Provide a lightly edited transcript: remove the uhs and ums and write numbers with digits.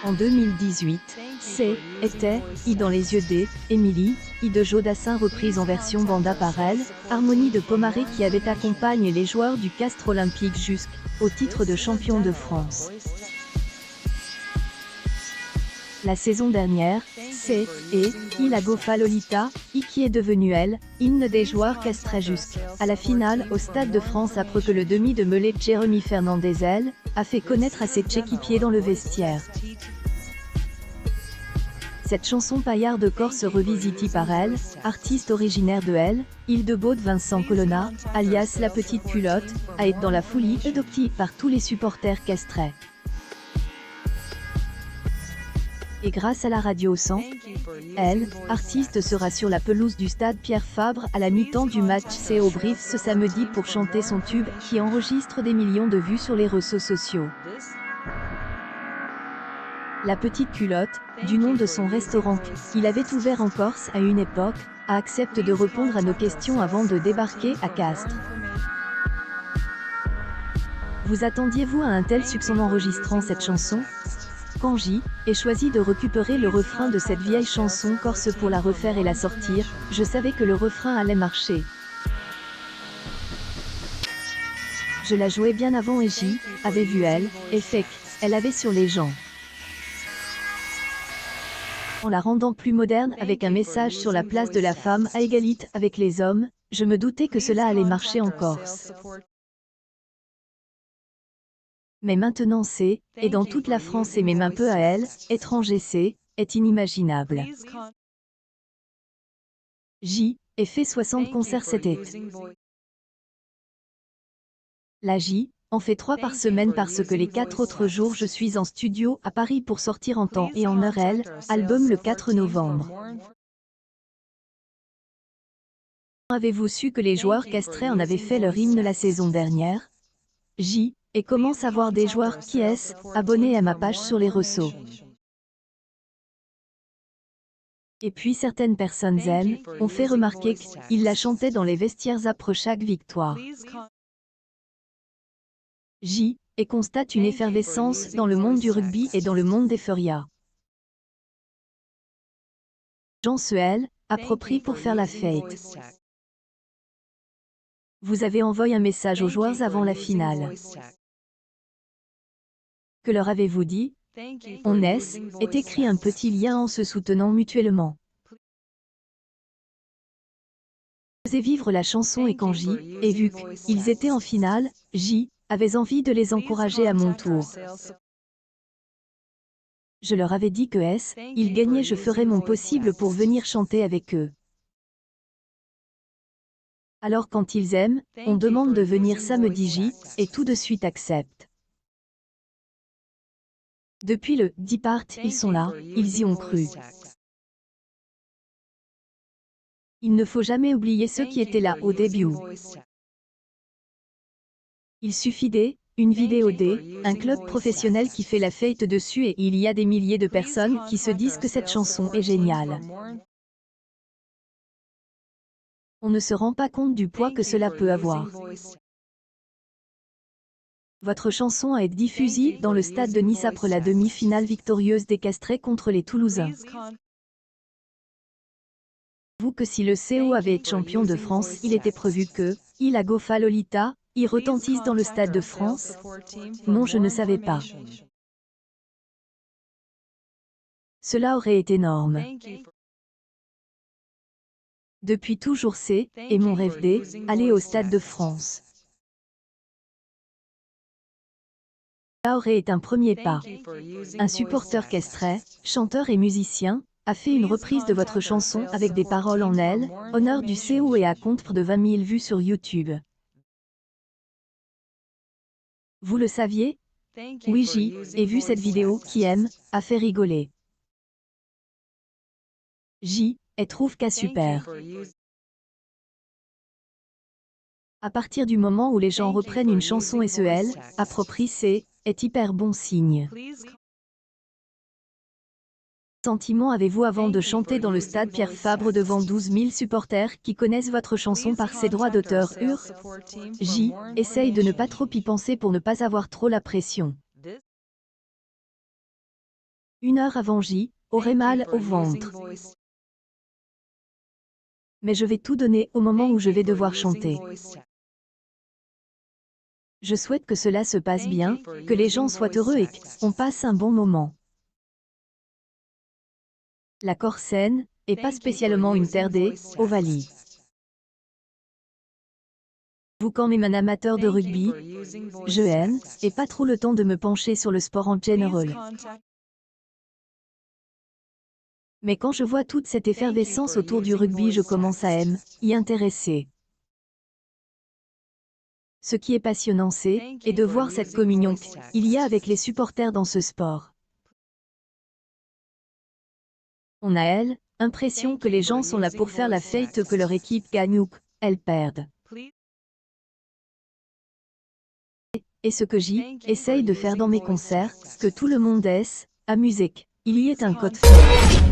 En 2018, c'est « Était » I dans les yeux des Émilie, I de Jodassin reprise en version banda par elle, Harmonie de Pomaré qui avait accompagné les joueurs du Castres olympique jusqu'au titre de champion de France. La saison dernière, c'est « Et » I la Gofa Lolita, I qui est devenue elle, hymne des joueurs castrais jusqu'à la finale au Stade de France après que le demi de mêlée Jérémy Fernandez elle, a fait connaître à ses équipiers dans le vestiaire. Cette chanson paillard de Corse revisitée par elle, artiste originaire de elle, Île-de-Baude Vincent Colonna, alias La Petite Culotte, a été dans la folie adoptée par tous les supporters castrais. Et grâce à la radio 100, elle, artiste sera sur la pelouse du stade Pierre Fabre à la mi-temps du match CO Brief ce samedi pour chanter son tube qui enregistre des millions de vues sur les réseaux sociaux. La Petite Culotte, du nom de son restaurant qu'il avait ouvert en Corse à une époque, a accepté de répondre à nos questions avant de débarquer à Castres. Vous attendiez-vous à un tel succès en enregistrant cette chanson? Quand j'ai choisi de récupérer le refrain de cette vieille chanson corse pour la refaire et la sortir, je savais que le refrain allait marcher. Je la jouais bien avant et avait vu elle, et fait qu'elle avait sur les gens. En la rendant plus moderne avec un message sur la place de la femme à égalité avec les hommes, je me doutais que cela allait marcher en Corse. Mais maintenant c'est, et dans toute la France et même un peu à elle, étranger est inimaginable. Ai fait 60 concerts cet été. La en fait 3 par semaine parce que les 4 autres jours je suis en studio à Paris pour sortir en temps et en heure elle, album le 4 novembre. Avez-vous su que les joueurs castrés en avaient fait leur hymne la saison dernière? Et comment savoir des joueurs qui est abonnés à ma page sur les réseaux. Et puis certaines personnes ont fait remarquer qu'ils la chantaient dans les vestiaires après chaque victoire. Et constate une effervescence dans le monde du rugby et dans le monde des furias. Jean Suel, approprie pour faire la fête. Vous avez envoyé un message aux joueurs avant la finale. Que leur avez-vous dit? On est écrit un petit lien en se soutenant mutuellement. Osez vivre la chanson et quand ai vu qu'ils étaient en finale, avais envie de les encourager à mon tour. Je leur avais dit que ils gagnaient, je ferais mon possible pour venir chanter avec eux. Alors quand ils aiment, on demande de venir samedi et tout de suite acceptent. Depuis le départ, ils sont là, ils y ont cru. Il ne faut jamais oublier ceux qui étaient là au début. Il suffit une vidéo un club professionnel qui fait la fête dessus et il y a des milliers de personnes qui se disent que cette chanson est géniale. On ne se rend pas compte du poids que cela peut avoir. Votre chanson a été diffusée dans le stade de Nice après la demi-finale victorieuse des Castrés contre les Toulousains. Vous que si le CO avait été champion de France, il était prévu que, la Gofa Lolita, y retentisse dans le Stade de France? Non, je ne savais pas. Cela aurait été énorme. Depuis toujours et mon rêve d'aller au Stade de France. Cela aurait été un premier pas. Un supporter castrais, chanteur et musicien, a fait une reprise de votre chanson avec des paroles en elle, honneur du CO et à compte de 20 000 vues sur YouTube. Vous le saviez? Oui, j'ai vu cette vidéo qui a fait rigoler. Trouve qu'à super. À partir du moment où les gens reprennent une chanson et approprient est hyper bon signe. Sentiment avez-vous avant de chanter dans le stade Pierre Fabre devant 12 000 supporters qui connaissent votre chanson par ses droits d'auteur essaye de ne pas trop y penser pour ne pas avoir trop la pression. Une heure avant J, aurais mal au ventre. Mais je vais tout donner au moment où je vais devoir chanter. Je souhaite que cela se passe bien, que les gens soient heureux et qu'on passe un bon moment. La Corsen, et pas spécialement une terre des Ovalie. Vous quand même un amateur de rugby, je aime, et pas trop le temps de me pencher sur le sport en général. Mais quand je vois toute cette effervescence autour du rugby, je commence à y intéresser. Ce qui est passionnant et de voir cette communion qu'il y a avec les supporters dans ce sport. On a impression que les gens sont là pour faire la fête, que leur équipe gagne ou qu'elle perde. Et ce que essaye de faire dans mes concerts, que tout le monde est amusé. Il y est un code fort.